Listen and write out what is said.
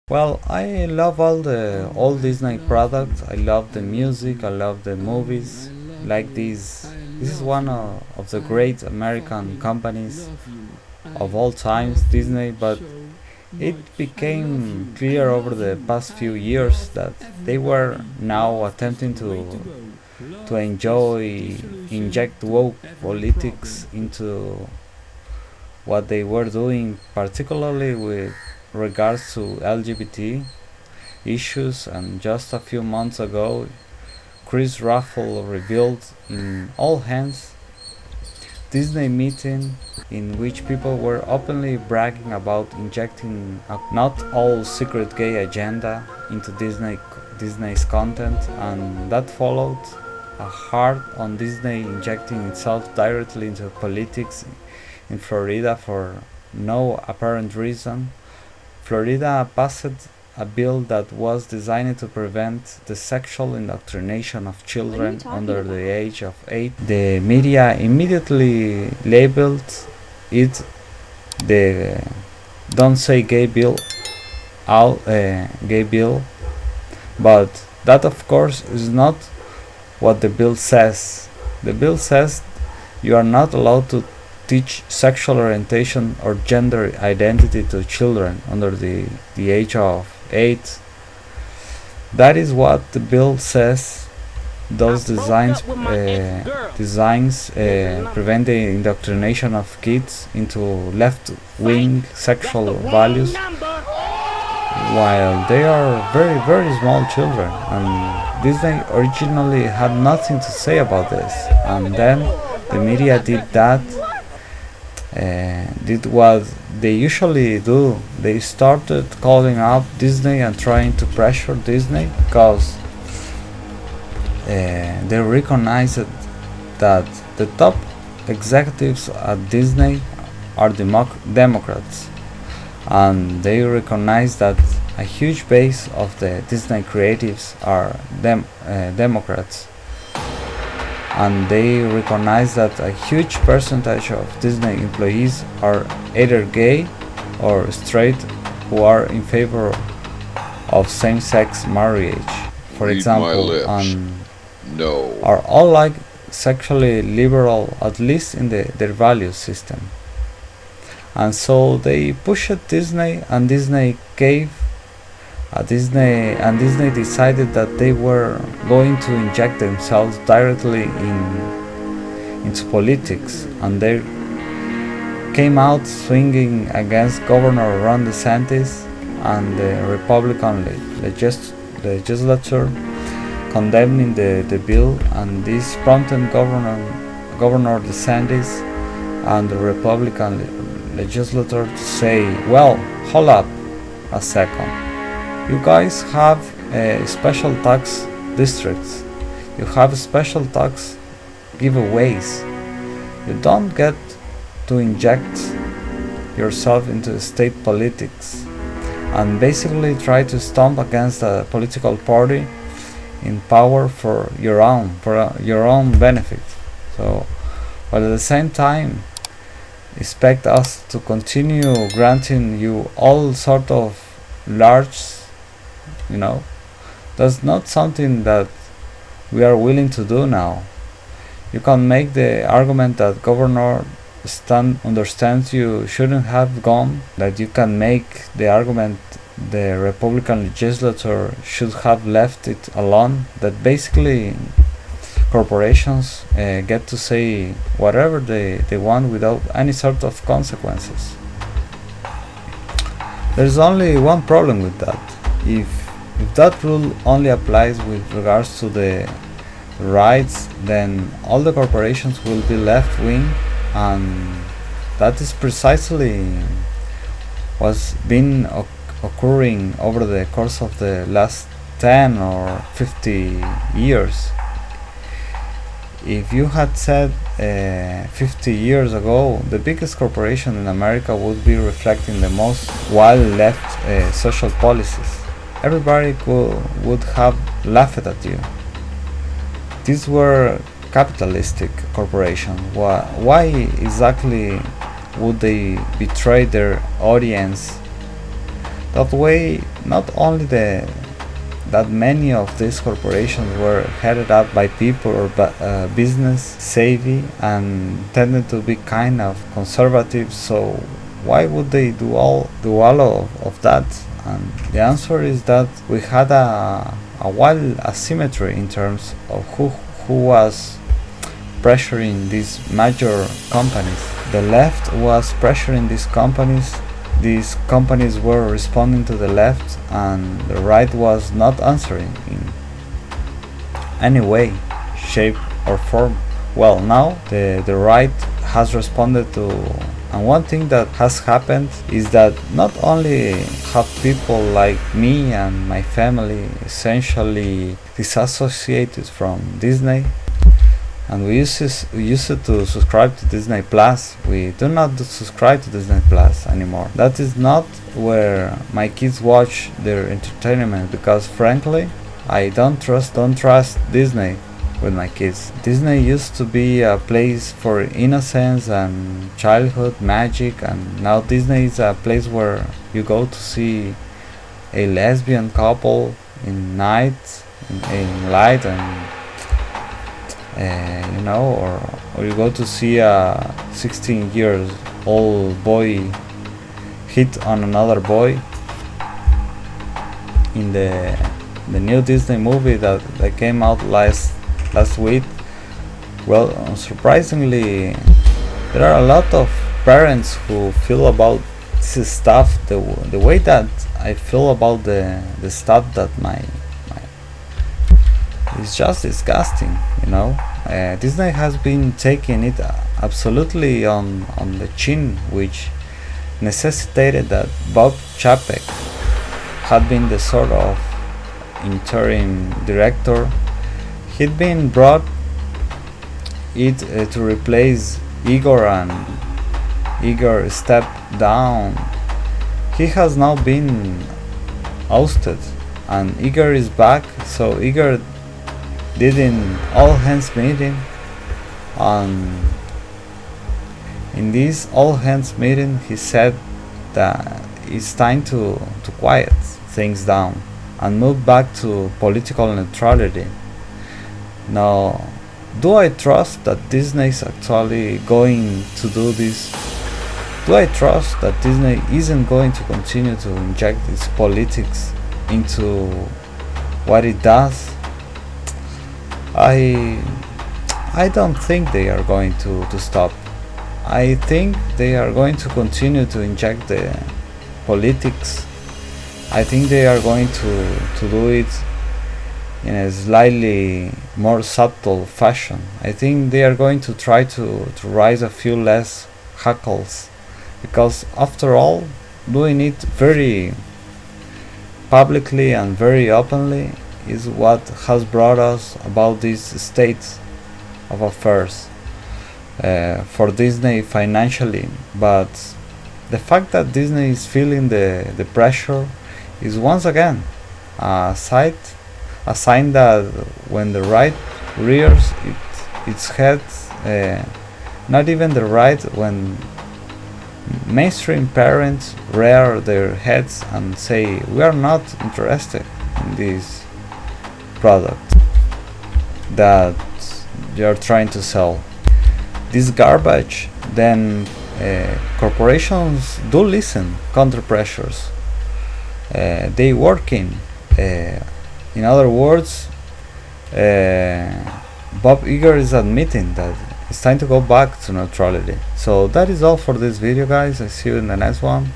Well, I love all Disney products. I love the music. I love the movies. Like this. This is one of the great American companies of all times, Disney. But it became clear over the past few years that they were now attempting to enjoy inject woke politics into what they were doing, particularly with regards to LGBT issues. And just a few months ago, Chris Raffle revealed in all hands Disney meeting in which people were openly bragging about injecting a not all secret gay agenda into Disney's content, and that followed a hard on Disney injecting itself directly into politics in Florida for no apparent reason. Florida passed a bill that was designed to prevent the sexual indoctrination of children under the age of 8. The media immediately labeled it the "Don't Say Gay Bill" gay bill, but that of course is not what the bill says. The bill says you are not allowed to teach sexual orientation or gender identity to children under the age of 8. That is what the bill says. Those designs prevent the indoctrination of kids into left-wing sexual values while they are very, very small children. And Disney originally had nothing to say about this, and then the media did what they usually do. They started calling up Disney and trying to pressure Disney because they recognized that the top executives at Disney are Democrats, and they recognize that a huge base of the Disney creatives are Democrats, and they recognize that a huge percentage of Disney employees are either gay or straight who are in favor of same-sex marriage, for Read example, and no. are all like sexually liberal, at least in their value system. And so they pushed Disney, and Disney gave Disney decided that they were going to inject themselves directly into politics, and they came out swinging against Governor Ron DeSantis and the Republican legislature, condemning the bill, and this prompted Governor DeSantis and the Republican legislature to say, well, hold up a second. You guys have special tax districts. You have special tax giveaways. You don't get to inject yourself into state politics and basically try to stomp against a political party in power for your own benefit. So, but at the same time, expect us to continue granting you all sort of large, that's not something that we are willing to do now. You can make the argument that Governor understands you shouldn't have gone, that you can make the argument the Republican legislature should have left it alone, that basically corporations get to say whatever they want without any sort of consequences. There's only one problem with that. If that rule only applies with regards to the rights, then all the corporations will be left-wing, and that is precisely what's been occurring over the course of the last 10 or 50 years. If you had said 50 years ago the biggest corporation in America would be reflecting the most wild left social policies, everybody would have laughed at you. These were capitalistic corporations. Why exactly would they betray their audience that way? not only that many of these corporations were headed up by people or business savvy and tended to be kind of conservative, so why would they do all of that? And the answer is that we had a wild asymmetry in terms of who was pressuring these major companies. The left was pressuring these companies. These companies were responding to the left, and the right was not answering in any way, shape, or form. Well, now the right has responded to, and one thing that has happened is that not only have people like me and my family essentially disassociated from Disney, and we used to subscribe to Disney Plus. We do not subscribe to Disney Plus anymore. That is not where my kids watch their entertainment, because frankly, I don't trust Disney with my kids. Disney used to be a place for innocence and childhood magic, and now Disney is a place where you go to see a lesbian couple in night, in light, and or you go to see a 16 years old boy hit on another boy in the new Disney movie that came out last week. Well, surprisingly, there are a lot of parents who feel about this stuff the way that I feel about the stuff that my it's just disgusting, Disney has been taking it absolutely on the chin, which necessitated that Bob Chapek had been the sort of interim director. He'd been brought it to replace Iger, and Iger stepped down. He has now been ousted, and Iger is back. So Iger did an all hands meeting, and in this all hands meeting he said that it's time to quiet things down and move back to political neutrality. Now, do I trust that Disney is actually going to do this? Do I trust that Disney isn't going to continue to inject its politics into what it does? I don't think they are going to stop. I think they are going to continue to inject the politics. I think they are going to do it in a slightly more subtle fashion. I think they are going to try to raise a few less hackles, because after all, doing it very publicly and very openly is what has brought us about this state of affairs for Disney financially. But the fact that Disney is feeling the pressure is once again a sign that when the right rears its head, not even the right, when mainstream parents rear their heads and say we are not interested in this product that you are trying to sell, this garbage, then corporations do listen counter pressures. They working. In other words, Bob Iger is admitting that it's time to go back to neutrality. So that is all for this video, guys. I see you in the next one.